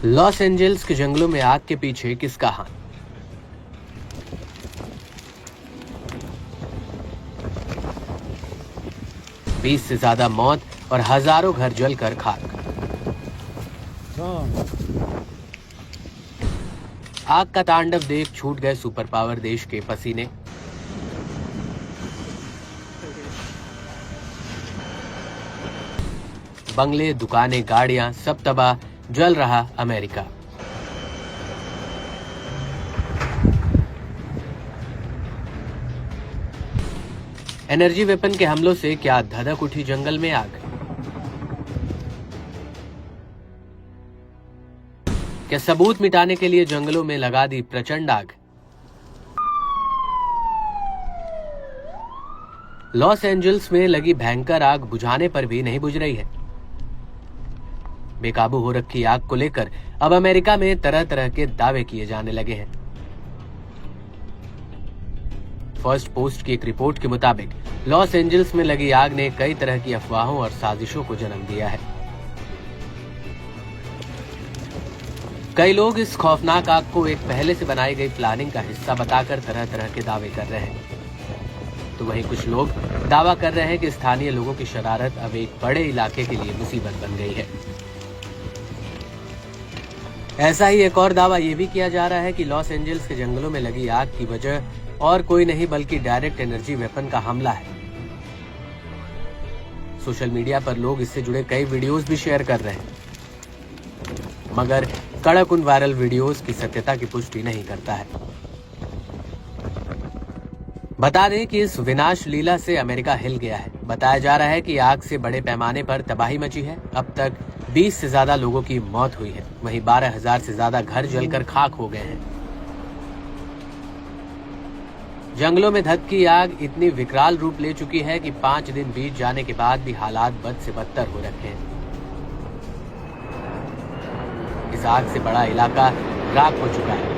Los Angeles के जंगलों में आग के पीछे किसका हाथ? बीस से ज्यादा मौत और हजारों घर जलकर खाक। आग का तांडव देख छूट गए सुपर पावर देश के पसीने। बंगले, दुकानें, गाड़ियां सब तबाह, जल रहा अमेरिका। एनर्जी वेपन के हमलों से क्या धधक उठी जंगल में आग? क्या सबूत मिटाने के लिए जंगलों में लगा दी प्रचंड आग? लॉस एंजल्स में लगी भयंकर आग बुझाने पर भी नहीं बुझ रही है। बेकाबू हो रखी आग को लेकर अब अमेरिका में तरह तरह के दावे किए जाने लगे हैं। फर्स्ट पोस्ट की एक रिपोर्ट के मुताबिक लॉस एंजल्स में लगी आग ने कई तरह की अफवाहों और साजिशों को जन्म दिया है। कई लोग इस खौफनाक आग को एक पहले से बनाई गई प्लानिंग का हिस्सा बताकर तरह तरह के दावे कर रहे हैं, तो वहीं कुछ लोग दावा कर रहे हैं कि स्थानीय लोगों की शरारत अब एक बड़े इलाके के लिए मुसीबत बन गई है। ऐसा ही एक और दावा यह भी किया जा रहा है कि लॉस एंजल्स के जंगलों में लगी आग की वजह और कोई नहीं बल्कि डायरेक्ट एनर्जी वेपन का हमला है। सोशल मीडिया पर लोग इससे जुड़े कई वीडियोस भी शेयर कर रहे हैं, मगर कड़क उन वायरल वीडियोस की सत्यता की पुष्टि नहीं करता है। बता दें कि इस विनाश लीला से अमेरिका हिल गया है। बताया जा रहा है कि आग से बड़े पैमाने पर तबाही मची है। अब तक 20 से ज्यादा लोगों की मौत हुई है, वहीं 12,000 से ज्यादा घर जलकर खाक हो गए हैं। जंगलों में धधकी आग इतनी विकराल रूप ले चुकी है कि 5 दिन बीत जाने के बाद भी हालात बद से बदतर हो रखे हैं। इस आग से बड़ा इलाका राख हो चुका है।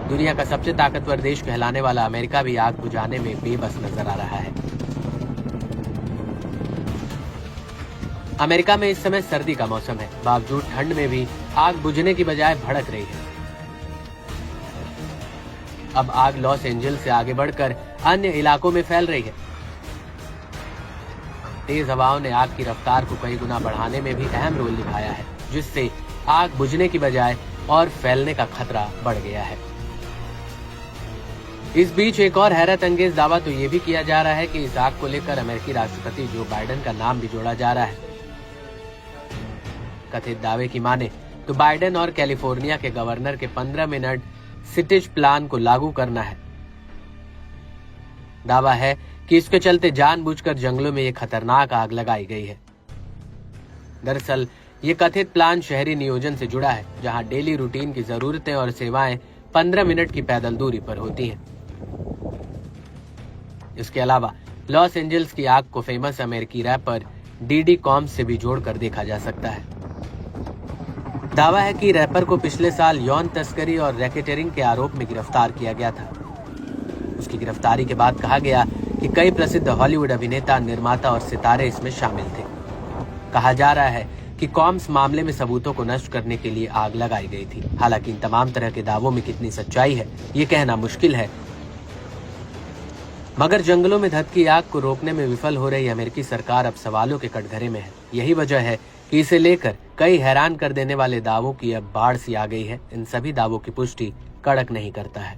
दुनिया का सबसे ताकतवर देश कहलाने वाला अमेरिका भी आग बुझाने में बेबस नजर आ रहा है। अमेरिका में इस समय सर्दी का मौसम है, बावजूद ठंड में भी आग बुझने की बजाय भड़क रही है। अब आग लॉस एंजल्स से आगे बढ़कर अन्य इलाकों में फैल रही है। तेज हवाओं ने आग की रफ्तार को कई गुना बढ़ाने में भी अहम रोल निभाया है, जिससे आग बुझने की बजाय और फैलने का खतरा बढ़ गया है। इस बीच एक और हैरत अंगेज दावा तो ये भी किया जा रहा है कि इस आग को लेकर अमेरिकी राष्ट्रपति जो बाइडेन का नाम भी जोड़ा जा रहा है। कथित दावे की माने तो बाइडेन और कैलिफोर्निया के गवर्नर के 15 मिनट सिटेज प्लान को लागू करना है। दावा है कि इसके चलते जानबूझकर जंगलों में ये खतरनाक आग लगाई गई है। दरअसल ये कथित प्लान शहरी नियोजन से जुड़ा है, जहां डेली रूटीन की जरूरतें और सेवाएं 15 मिनट की पैदल दूरी पर होती हैं। इसके अलावा लॉस एंजल्स की आग को फेमस अमेरिकी रैपर डीडी कॉम्स से भी जोड़कर देखा जा सकता है। दावा है कि रैपर को पिछले साल यौन तस्करी और रैकेटरिंग के आरोप में गिरफ्तार किया गया था। उसकी गिरफ्तारी के बाद कहा गया कि कई प्रसिद्ध हॉलीवुड अभिनेता, निर्माता और सितारे इसमें शामिल थे। कहा जा रहा है कि कॉम्स मामले में सबूतों को नष्ट करने के लिए आग लगाई गई थी। हालांकि इन तमाम तरह के दावों में कितनी सच्चाई है ये कहना मुश्किल है, मगर जंगलों में धधकी आग को रोकने में विफल हो रही अमेरिकी सरकार अब सवालों के कटघरे में है। यही वजह है कि इसे लेकर कई हैरान कर देने वाले दावों की अब बाढ़ सी आ गई है। इन सभी दावों की पुष्टि कड़क नहीं करता है।